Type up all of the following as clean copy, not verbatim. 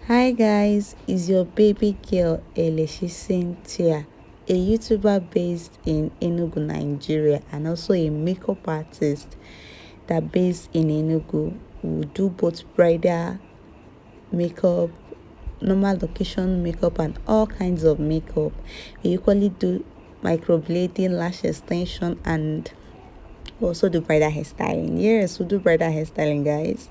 Hi guys, it's your baby girl Eleshi Cynthia, a YouTuber based in Enugu, Nigeria, and also a makeup artist that based in Enugu. We do both bridal makeup, normal location makeup, and all kinds of makeup. We equally do microblading, lash extension, and also do bridal hairstyling. Yes, we do bridal hairstyling, guys.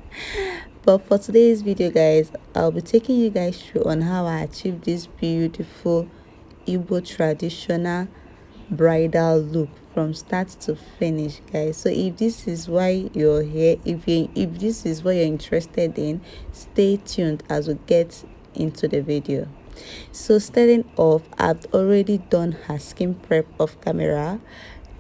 But for today's video, guys, I'll be taking you guys through on how I achieved this beautiful Igbo traditional bridal look from start to finish, guys. So if this is why you're here, if this is what you're interested in, stay tuned as we get into the video. So starting off, I've already done her skin prep off camera.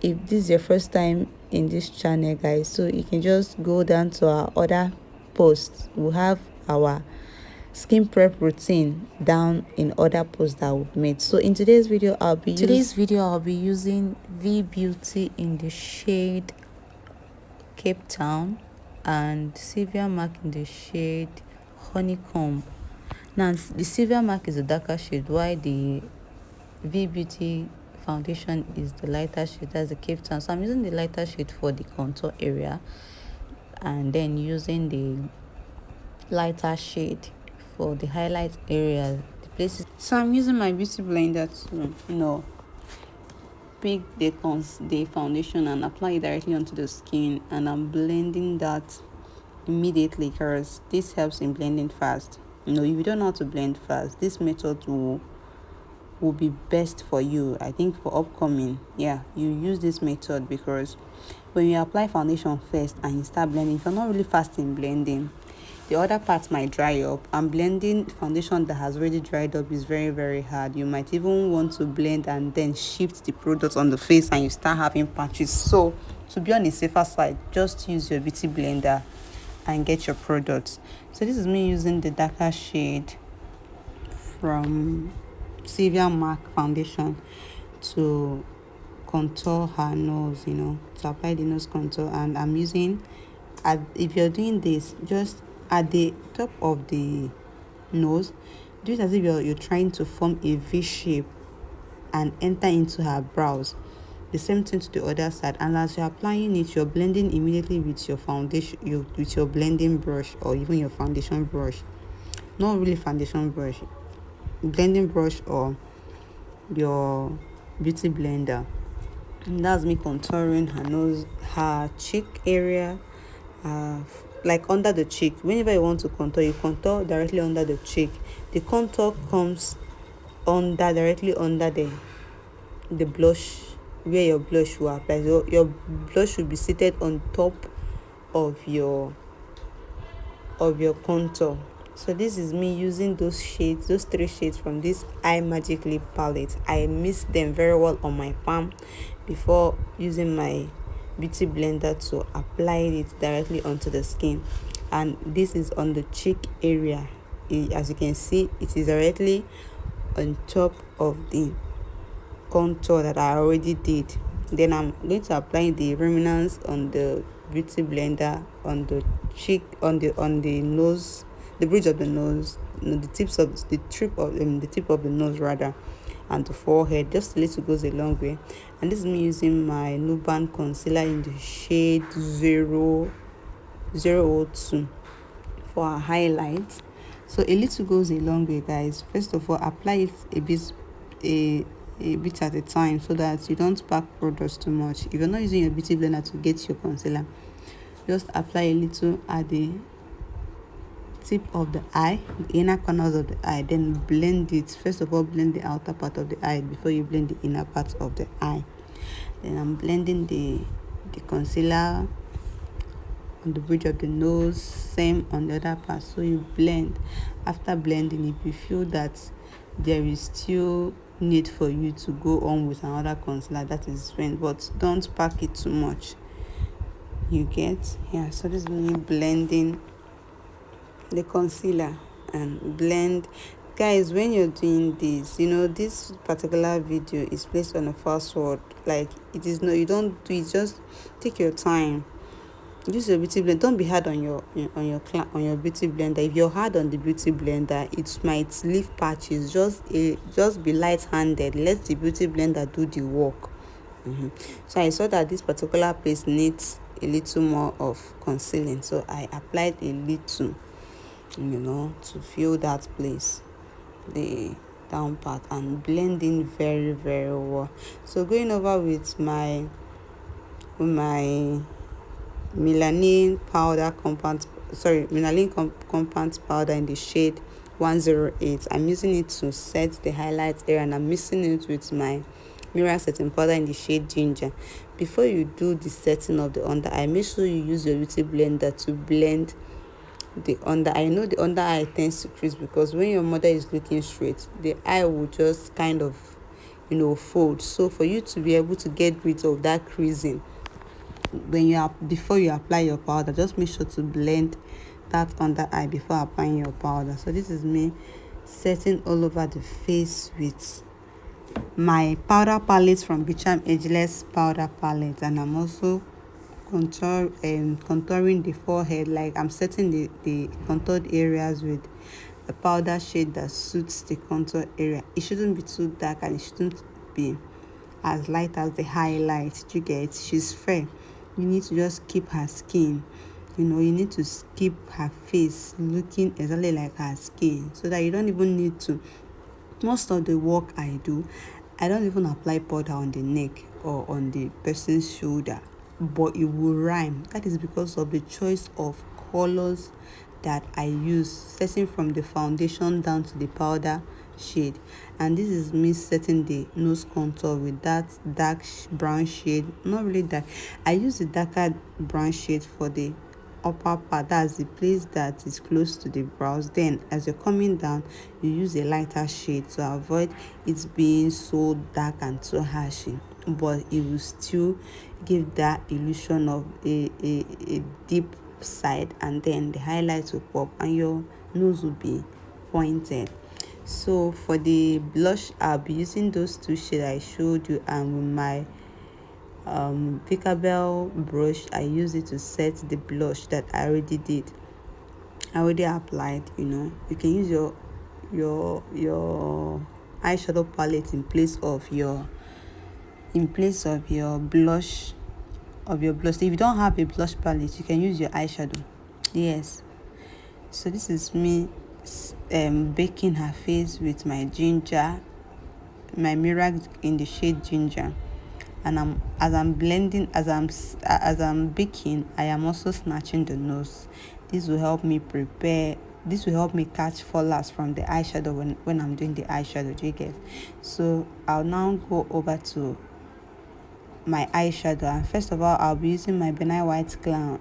If this is your first time in this channel, guys, so you can just go down to our other posts. We have our skin prep routine down in other posts that we've made. So in today's video I'll be using V Beauty in the shade Cape Town and Sylvia Mark in the shade Honeycomb. Now the Sylvia Mark is a darker shade, while the V Beauty foundation is the lighter shade, that's the Cape Town. So I'm using the lighter shade for the contour area and then using the lighter shade for the highlight area, the places. So I'm using my beauty blender to pick the foundation and apply it directly onto the skin, and I'm blending that immediately because this helps in blending fast. If you don't know how to blend fast, this method will be best for you. I think for upcoming, you use this method, because when you apply foundation first and you start blending, if you're not really fast in blending, the other parts might dry up, and blending foundation that has already dried up is very, very hard. You might even want to blend and then shift the product on the face and you start having patches. So to be on the safer side, just use your beauty blender and get your products. So this is me using the darker shade from Sylvia Mark foundation to contour her nose, to apply the nose contour. And I'm using, if you're doing this, just at the top of the nose, do it as if you're trying to form a V shape and enter into her brows. The same thing to the other side, and as you're applying it, you're blending immediately with your foundation, with your blending brush, or even your foundation brush. Not really foundation brush, blending brush, or your beauty blender. And that's me contouring her nose, her cheek area, like under the cheek. Whenever you want to contour, you contour directly under the cheek. The contour comes directly under the blush, where your blush will apply. So your blush should be seated on top of your contour. So this is me using those three shades from this Eye Magic lip palette. I mixed them very well on my palm before using my beauty blender to apply it directly onto the skin. And this is on the cheek area. As you can see, it is directly on top of the contour that I already did. Then I'm going to apply the remnants on the beauty blender on the cheek, on the nose, the bridge of the nose, the tip of the nose rather, and the forehead. Just a little goes a long way. And this is me using my Nuban concealer in the shade 002 for our highlights. So a little goes a long way, guys. First of all, apply it a bit at a time, so that you don't pack products too much. If you're not using your beauty blender to get your concealer, just apply a little at the tip of the eye, the inner corners of the eye, then blend it. First of all, blend the outer part of the eye before you blend the inner part of the eye. Then I'm blending the concealer on the bridge of the nose, same on the other part. So you blend. After blending, if you feel that there is still need for you to go on with another concealer, that is when, but don't pack it too much. You get? So this is me blending the concealer and blend. Guys, when you're doing this, this particular video is placed on a fast forward. Like, it is no, you don't do it, just take your time. use your beauty blender. Don't be hard on your on your beauty blender. If you're hard on the beauty blender, it might leave patches. Just be light handed, let the beauty blender do the work. So I saw that this particular place needs a little more of concealing, so I applied a little, to fill that place, the down part, and blending very very well. So going over with my melanin powder compact, compact powder in the shade 108. I'm using it to set the highlight area, and I'm mixing it with my mirror setting powder in the shade ginger. Before you do the setting of the under eye, make sure you use your beauty blender to blend the under eye. I know the under eye tends to crease because when your mother is looking straight, the eye will just kind of fold. So for you to be able to get rid of that creasing, before you apply your powder, just make sure to blend that under eye before applying your powder. So this is me setting all over the face with my powder palette from Bicham Ageless powder palette, and I'm also contouring the forehead. Like I'm setting the contoured areas with a powder shade that suits the contour area. It shouldn't be too dark and it shouldn't be as light as the highlight. You get, she's fair. You need to just keep her skin, you need to keep her face looking exactly like her skin, so that you don't even need to. Most of the work I do, I don't even apply powder on the neck or on the person's shoulder, but it will rhyme. That is because of the choice of colors that I use, setting from the foundation down to the powder shade. And this is me setting the nose contour with that dark brown shade. Not really dark, I use the darker brown shade for the upper part, that's the place that is close to the brows. Then as you're coming down, you use a lighter shade to avoid it being so dark and so harsh, but it will still give that illusion of a deep side, and then the highlights will pop and your nose will be pointed. So for the blush, I'll be using those two shades I showed you, and with my Picabelle brush, I use it to set the blush that I already applied. You can use your eyeshadow palette in place of your blush. If you don't have a blush palette, you can use your eyeshadow. Yes. So this is me baking her face with my mirror in the shade ginger, and as I'm baking, I am also snatching the nose. This will help me catch fallouts from the eyeshadow when I'm doing the eyeshadow. Do you get? So I'll now go over to my eyeshadow, and first of all, I'll be using my benign white clown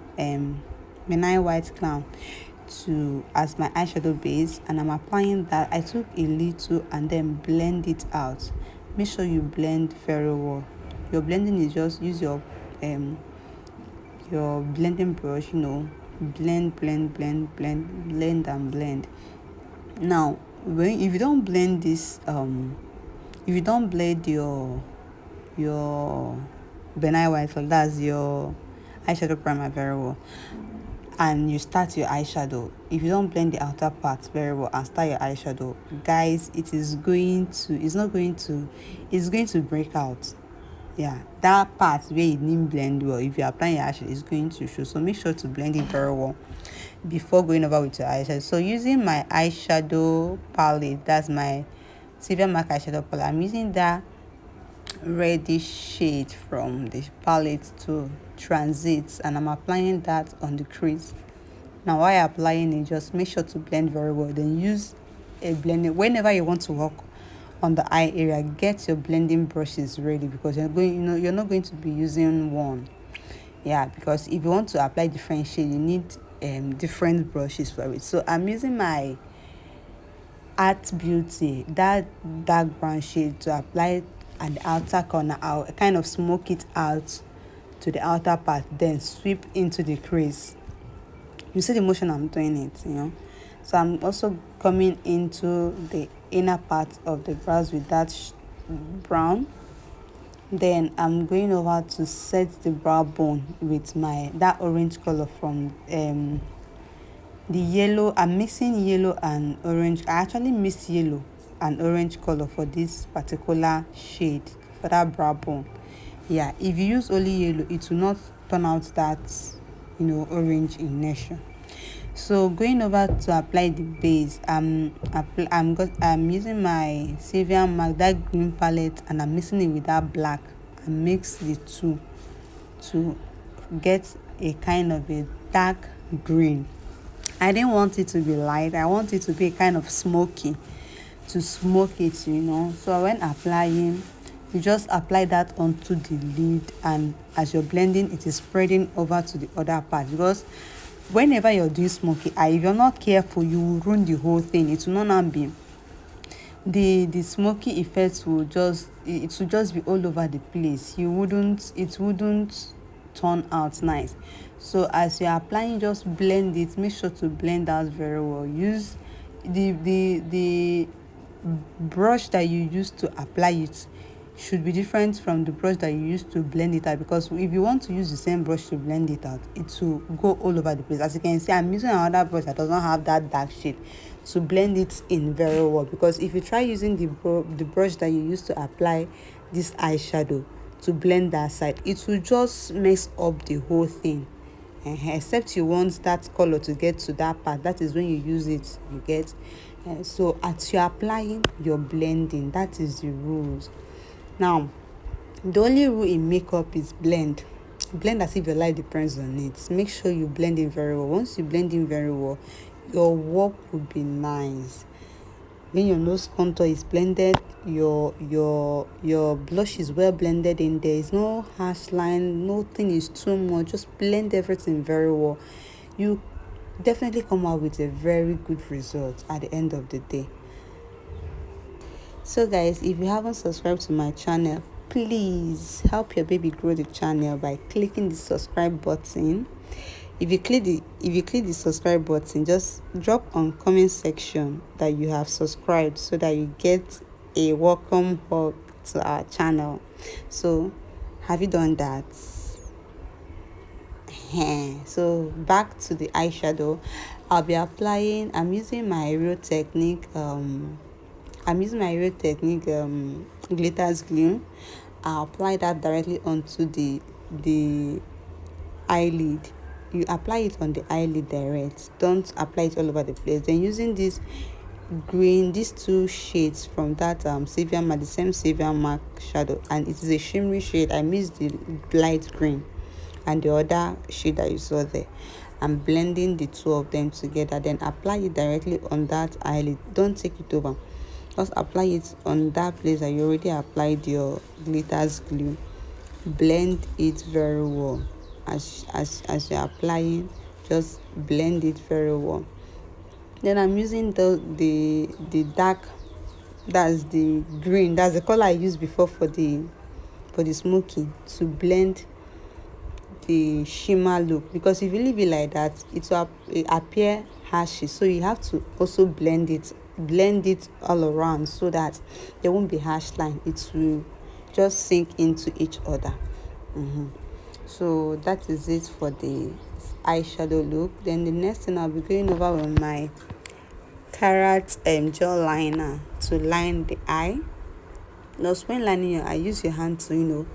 as my eyeshadow base, and I'm applying that. I took a little and then blend it out. Make sure you blend very well. Your blending is just use your blending brush, blend and blend. Now if you don't blend this, if you don't blend your benign white, so that's your eyeshadow primer very well, and you start your eyeshadow, if you don't blend the outer part very well and start your eyeshadow, guys, it's going to break out. Yeah, that part where you didn't blend well, if you're applying your eyeshadow, is going to show. So make sure to blend it very well before going over with your eyeshadow. So using my eyeshadow palette, that's my Silver Mark eyeshadow palette, I'm using that reddish shade from the palette to transit, and I'm applying that on the crease. Now while applying it, just make sure to blend very well. Then use a blending whenever you want to work on the eye area. Get your blending brushes ready, because you're not going to be using one. Yeah, because if you want to apply different shade, you need different brushes for it. So I'm using my Art Beauty, that dark brown shade, to apply at the outer corner. I'll kind of smoke it out to the outer part, then sweep into the crease. You see the motion I'm doing it, So I'm also coming into the inner part of the brows with that brown Then I'm going over to set the brow bone with my that orange color from the yellow. I'm mixing yellow and orange. I actually mix yellow and orange color for this particular shade for that brow bone. Yeah, if you use only yellow, it will not turn out that orange in nature. So going over to apply the base, I'm using my Savia Mark, that green palette, and I'm mixing it with that black and mix the two to get a kind of a dark green. I didn't want it to be light. I want it to be kind of smoky, to smoke it. So when applying, you just apply that onto the lid, and as you're blending, it is spreading over to the other part, because whenever you're doing smoky eye, if you're not careful, you will ruin the whole thing. It will not now be the smoky effects will just it will just be all over the place. It wouldn't turn out nice. So as you're applying, just blend it. Make sure to blend out very well. Use the brush that you use to apply it should be different from the brush that you use to blend it out, because if you want to use the same brush to blend it out, it will go all over the place. As you can see, I'm using another brush that does not have that dark shade to blend it in very well, because if you try using the brush that you use to apply this eyeshadow to blend that side, it will just mess up the whole thing. Except you want that color to get to that part, that is when you use it, you get. So as you're applying, you're blending. That is the rules. Now, the only rule in makeup is blend as if your life depends on it. Make sure you blend in very well. Once you blend in very well, your work will be nice. When your nose contour is blended, your blush is well blended in, there is no harsh line, nothing is too much. Just blend everything very well. You definitely come out with a very good result at the end of the day. So guys, if you haven't subscribed to my channel, please help your baby grow the channel by clicking the subscribe button. If you click the subscribe button, just drop on comment section that you have subscribed, so that you get a welcome hug to our channel. So have you done that? So back to the eyeshadow. I'll be applying. I'm using my Real Technique glitters glue. I'll apply that directly onto the eyelid. You apply it on the eyelid direct. Don't apply it all over the place. Then using this green, these two shades from that Savia Mark, the same Savia Mark shadow, and it is a shimmery shade. I missed the light green and the other shade that you saw there. I'm blending the two of them together, then apply it directly on that eyelid. Don't take it over, just apply it on that place that you already applied your glitters glue. Blend it very well. As you're applying, just blend it very well. Then I'm using the dark, that's the green, that's the color I used before for the smoky, to blend the shimmer look, because if you leave it like that, it will appear harshy. So you have to also blend it all around, so that there won't be harsh line. It will just sink into each other. So that is it for the eyeshadow look. Then the next thing, I'll be going over with my carrot gel liner to line the eye. Now when lining your eye, use your hand to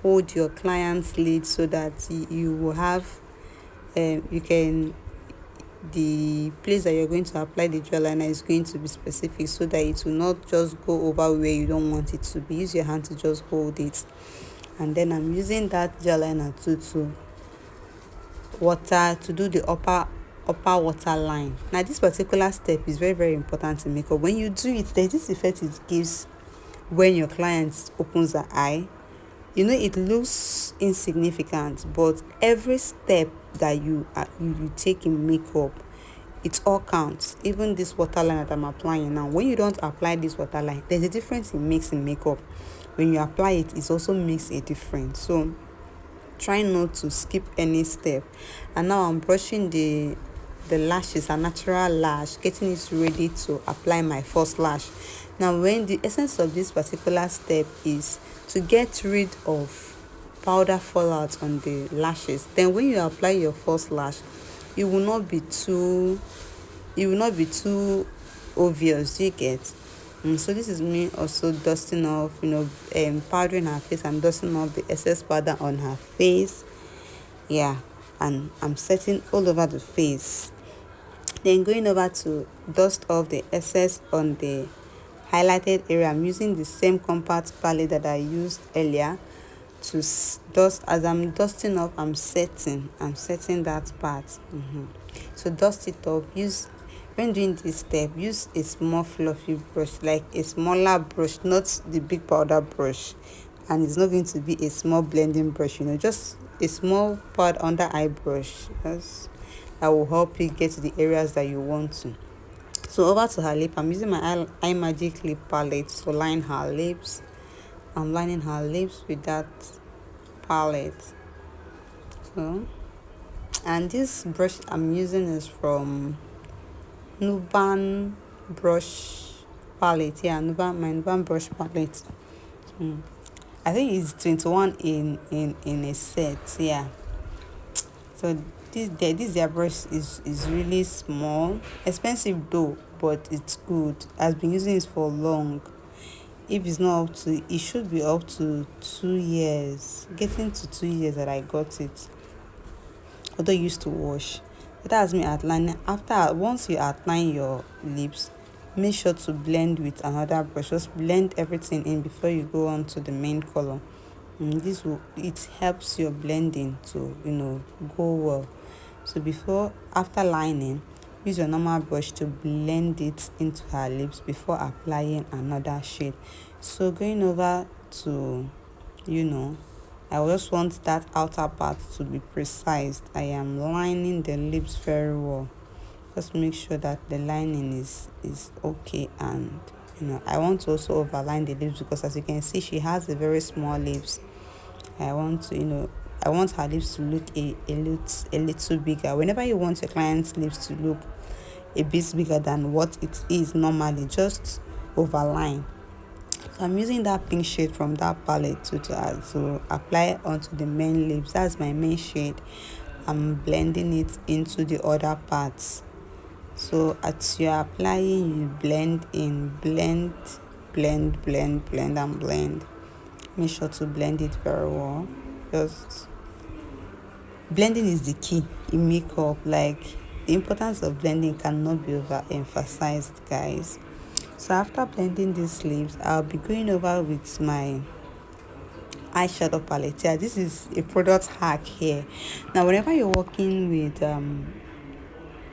hold your client's lid, so that you will have you can, the place that you're going to apply the gel liner is going to be specific, so that it will not just go over where you don't want it to be. Use your hand to just hold it. And then I'm using that gel liner to do the upper water line. Now this particular step is very, very important in makeup. When you do it, there's this effect it gives when your client opens the eye. It looks insignificant, but every step that you take in makeup, it all counts. Even this waterline that I'm applying now, when you don't apply this waterline, there's a difference it makes in makeup. When you apply it, it also makes a difference. So try not to skip any step. And now I'm brushing the the lashes, a natural lash, getting it ready to apply my first lash. Now, when the essence of this particular step is to get rid of powder fallout on the lashes, then when you apply your first lash, it will not be too obvious. You get. So this is me also dusting off, powdering her face. I'm dusting off the excess powder on her face. Yeah, and I'm setting all over the face. Then going over to dust off the excess on the highlighted area. I'm using the same compact palette that I used earlier to dust. As I'm dusting off, I'm setting that part. So dust it off. When doing this step, use a small fluffy brush, like a smaller brush, not the big powder brush. And it's not going to be a small blending brush, just a small part under eye brush. That will help you get to the areas that you want to. So over to her lip, I'm using my eye magic lip palette to line her lips. I'm lining her lips with that palette. So, and this brush I'm using is from Nuban brush palette. Yeah, my Nuban brush palette. I think it's 21 in a set. Yeah. So this their brush is really small, expensive though, but it's good. I've been using it for long. If it's not up to, it should be up to 2 years, getting to 2 years that I got it, although I used to wash. But that's me outlining. Once you outline your lips, make sure to blend with another brush. Just blend everything in before you go on to the main color. It helps your blending to go well. So after lining, use your normal brush to blend it into her lips before applying another shade. So going over to, I just want that outer part to be precise. I am lining the lips very well. Just make sure that the lining is okay, and I want to also overline the lips, because as you can see, she has a very small lips. I want her lips to look a little bigger. Whenever you want your client's lips to look a bit bigger than what it is normally, just overline. So I'm using that pink shade from that palette to apply onto the main lips. That's my main shade. I'm blending it into the other parts. So as you're applying, you blend in, blend, and blend. Make sure to blend it very well. Just blending is the key in makeup. Like, the importance of blending cannot be overemphasized, guys. So after blending these lips, I'll be going over with my eyeshadow palette. Yeah, this is a product hack here. Now, whenever you're working with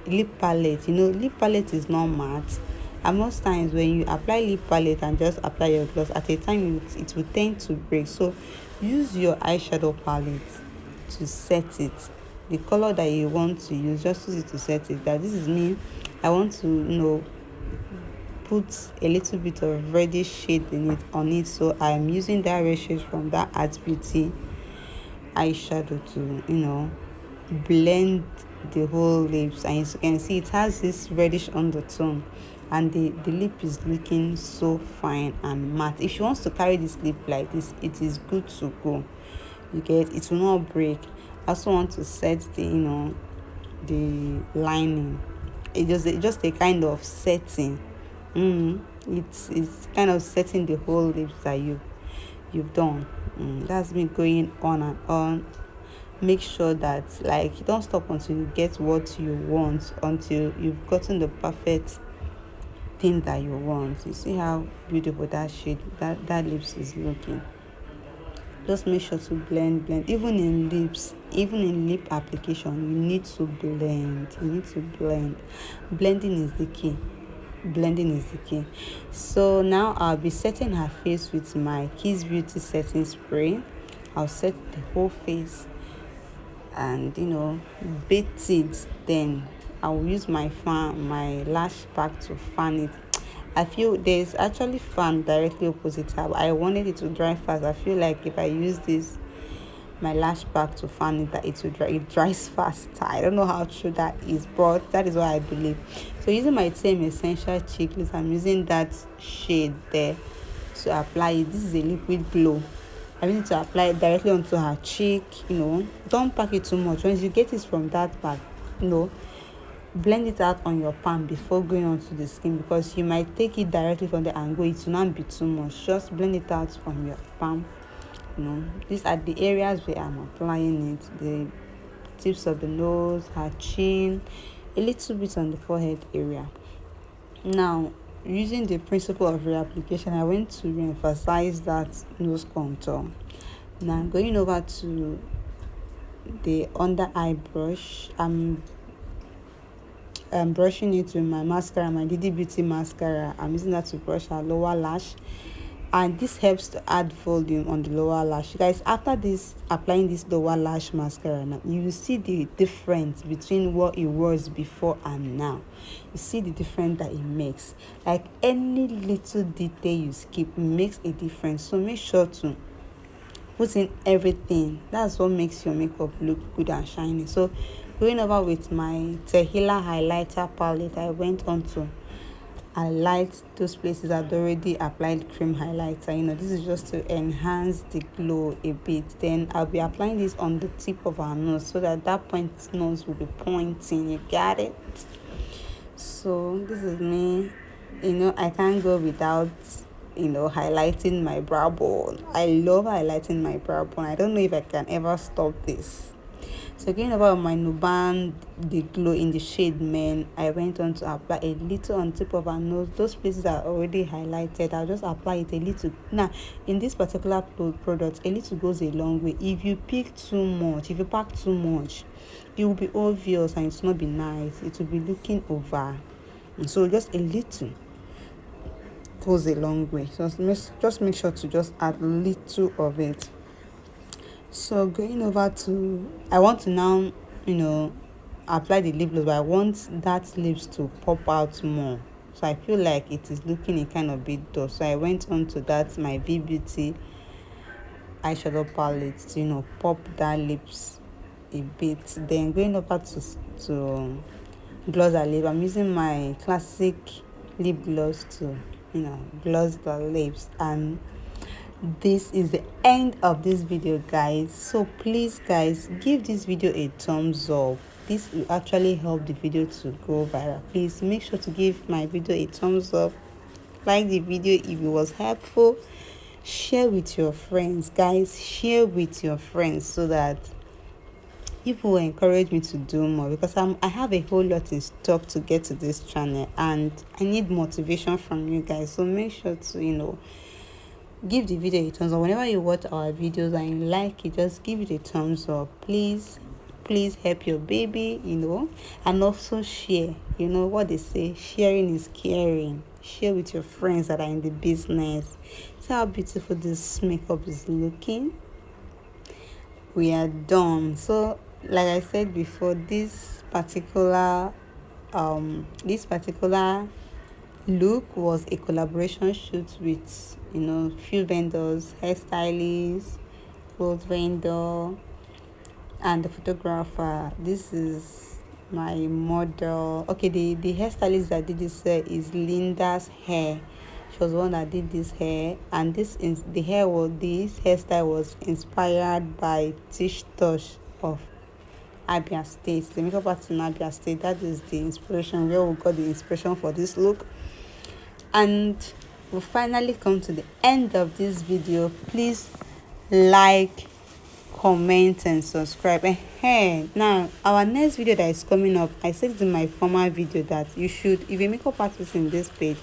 lip palette, lip palette is not matte, and most times when you apply lip palette and just apply your gloss at a time, it will tend to break. So use your eyeshadow palette to set it, the color that you want to use. Just use it to set it. That this is me, I want to put a little bit of reddish shade on it, so I am using that red shade from that Art Beauty eyeshadow to blend the whole lips. And as you can see, it has this reddish undertone, and the lip is looking so fine and matte. If she wants to carry this lip like this, it is good to go. You get, it will not break. I also want to set the lining. It's just a kind of setting. It's kind of setting the whole lips that you've done. That's me going on and on. Make sure that, like, you don't stop until you get what you want, until you've gotten the perfect thing that you want. You see how beautiful that shade, that lips is looking. Just make sure to blend. Even in lips, even in lip application, you need to blend. Blending is the key. So now I'll be setting her face with my Kiss Beauty setting spray. I'll set the whole face and bait it. Then I'll use my lash pack to fan it. I feel there's actually fan directly opposite her, but I wanted it to dry fast. I feel like if I use this my lash back to fan it, that it dries faster. I don't know how true that is, but that is what I believe. So using my same essential cheek list, I'm using that shade there to apply it. This is a liquid glow. I need to apply it directly onto her cheek. Don't pack it too much. Once you get it from that bag, blend it out on your palm before going onto the skin, because you might take it directly from the and go, it will not be too much. Just blend it out from your palm. These are the areas where I'm applying it: the tips of the nose, her chin, a little bit on the forehead area. Now, using the principle of reapplication, I went to re-emphasize that nose contour. Now I'm going over to the under eye brush. I'm brushing it with my mascara, my Didi Beauty mascara. I'm using that to brush her lower lash, and this helps to add volume on the lower lash. Guys, after this, applying this lower lash mascara, now you will see the difference between what it was before and now. You see the difference that it makes. Like any little detail you skip makes a difference, so make sure to put in everything. That's what makes your makeup look good and shiny. So going over with my Tehila highlighter palette, I went on to highlight those places I'd already applied cream highlighter. This is just to enhance the glow a bit. Then I'll be applying this on the tip of our nose, so that point nose will be pointing. You got it? So this is me. I can't go without highlighting my brow bone. I love highlighting my brow bone. I don't know if I can ever stop this. So again, about my Nuban the glow in the shade Men, I went on to apply a little on tip of her nose. Those places are already highlighted. I'll just apply it a little. Now in this particular product, a little goes a long way. If you pack too much, it will be obvious and it's not be nice. It will be looking over. So just a little goes a long way. So just make sure to just add little of it. So going over to, I want to now apply the lip gloss, but I want that lips to pop out more. So I feel like it is looking a kind of bit dull. So I went on to that my V Beauty eyeshadow palette to pop that lips a bit. Then going over to gloss her lip, I'm using my classic lip gloss to gloss the lips. And this is the end of this video, guys. So please, guys, give this video a thumbs up. This will actually help the video to go viral. Please make sure to give my video a thumbs up, like the video if it was helpful, share with your friends, guys. Share with your friends so that people will encourage me to do more, because I have a whole lot in stock to get to this channel, and I need motivation from you guys. So make sure to give the video a thumbs up. Whenever you watch our videos and you like it, just give it a thumbs up. Please help your baby, and also share. What they say, sharing is caring. Share with your friends that are in the business. See how beautiful this makeup is looking. We are done. So like I said before, this particular look was a collaboration shoot with few vendors, hairstylists, clothes vendor, and the photographer. This is my model. Okay, the hairstylist that did this hair is Linda's Hair. She was the one that did this hair, and this hairstyle was inspired by Tish Tosh of Abia State, the makeup artist in Abia State. That is the inspiration, where we got the inspiration for this look. And we finally come to the end of this video. Please like, comment and subscribe. Now our next video that is coming up, I said in my former video that you should, if a makeup artist in this page,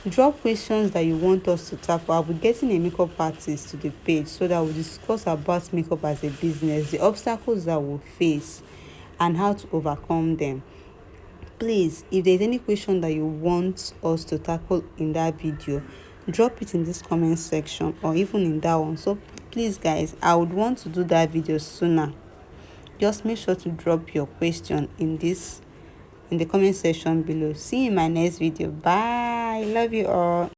drop questions that you want us to tackle. I'll be getting a makeup artist to the page so that we'll discuss about makeup as a business, the obstacles that we'll face and how to overcome them. Please, if there's any question that you want us to tackle in that video, drop it in this comment section or even in that one. So please, guys, I would want to do that video sooner. Just make sure to drop your question in the comment section below. See you in my next video. Bye. Love you all.